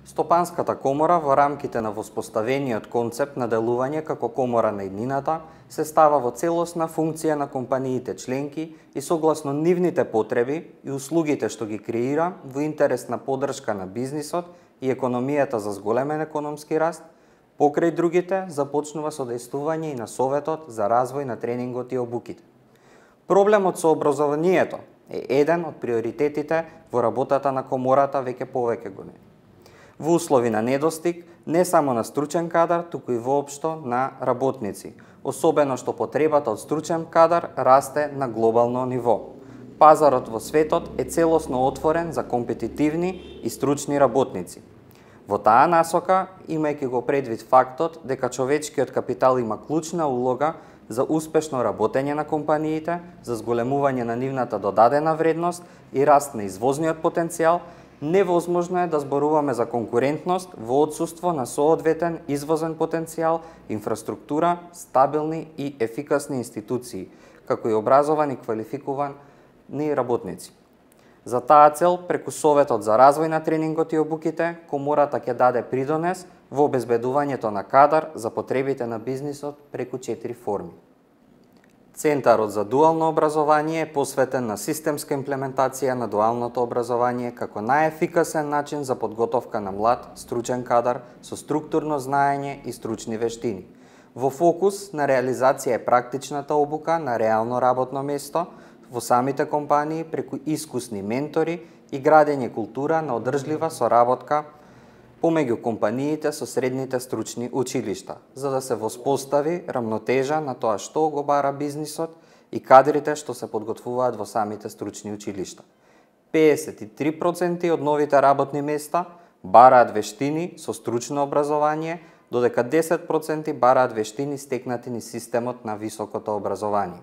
Стопанската комора во рамките на воспоставениот концепт на делување како комора на еднината се става во целосна функција на компаниите членки и согласно нивните потреби и услугите што ги креира во интерес на поддршка на бизнисот и економијата за зголемен економски раст, покрај другите започнува содействување и на Советот за развој на тренингот и обуките. Проблемот со образованието е еден од приоритетите во работата на комората веќе повеќе години. Во услови на недостиг не само на стручен кадар, туку и воопшто на работници, особено што потребата од стручен кадар расте на глобално ниво. Пазарот во светот е целосно отворен за компетитивни и стручни работници. Во таа насока, имајќи го предвид фактот дека човечкиот капитал има клучна улога за успешно работење на компаниите, за зголемување на нивната додадена вредност и раст на извозниот потенцијал, невозможно е да зборуваме за конкурентност во отсуство на соодветен извозен потенцијал, инфраструктура, стабилни и ефикасни институции, како и образовани и квалификувани работници. За таа цел, преку Советот за развој на тренингот и обуките, комората ќе даде придонес во обезбедувањето на кадар за потребите на бизнисот преку 4 форми. Центарот за дуално образование е посветен на системска имплементација на дуалното образование како најефикасен начин за подготовка на млад, стручен кадар со структурно знаење и стручни вештини. Во фокус на реализација е практичната обука на реално работно место во самите компании преку искусни ментори и градење култура на одржлива соработка помеѓу компаниите со средните стручни училишта, за да се воспостави рамнотежа на тоа што го бара бизнисот и кадрите што се подготвуваат во самите стручни училишта. 53% од новите работни места бараат вештини со стручно образование, додека 10% бараат вештини стекнати низ системот на високото образование.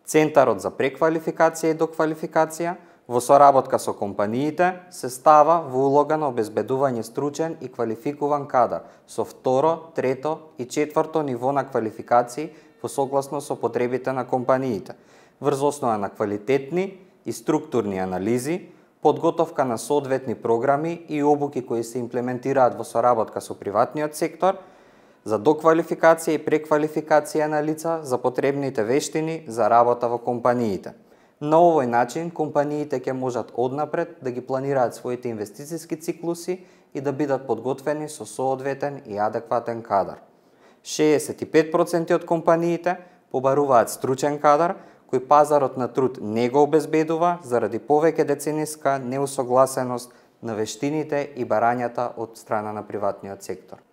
Центарот за преквалификација и доквалификација во соработка со компаниите се става во улога на обезбедување стручен и квалификуван кадар со второ, трето и четврто ниво на квалификации во согласно со потребите на компаниите, врз основа на квалитетни и структурни анализи, подготовка на соодветни програми и обуки кои се имплементираат во соработка со приватниот сектор, за доквалификација и преквалификација на лица за потребните вештини за работа во компаниите. На овој начин, компаниите ќе можат однапред да ги планираат своите инвестициски циклуси и да бидат подготвени со соодветен и адекватен кадар. 65% од компаниите побаруваат стручен кадар, кој пазарот на труд не го обезбедува заради повеќе децениска неусогласеност на вештините и барањата од страна на приватниот сектор.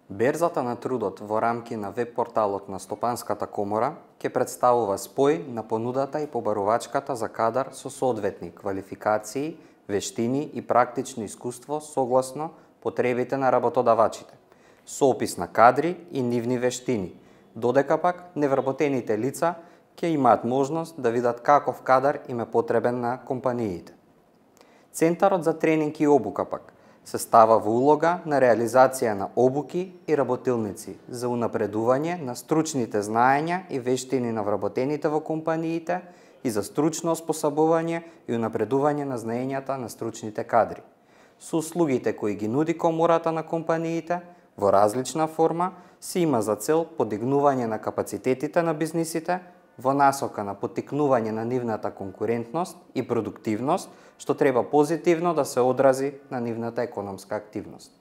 Берзата на трудот во рамки на веб-порталот на Стопанската комора ќе представува спој на понудата и побарувачката за кадар со соодветни квалификации, вештини и практично искуство согласно потребите на работодавачите, со опис на кадри и нивни вештини, додека пак невработените лица ќе имаат можност да видат каков кадар им е потребен на компаниите. Центарот за тренинг и обука пак се става во улога на реализација на обуки и работилници за унапредување на стручните знаења и вештини на вработените во компаниите и за стручно оспособување и унапредување на знаењата на стручните кадри. Со услугите кои ги нуди комората на компаниите во различна форма се има за цел подигнување на капацитетите на бизнисите во насока на поттикнување на нивната конкурентност и продуктивност, што треба позитивно да се одрази на нивната економска активност.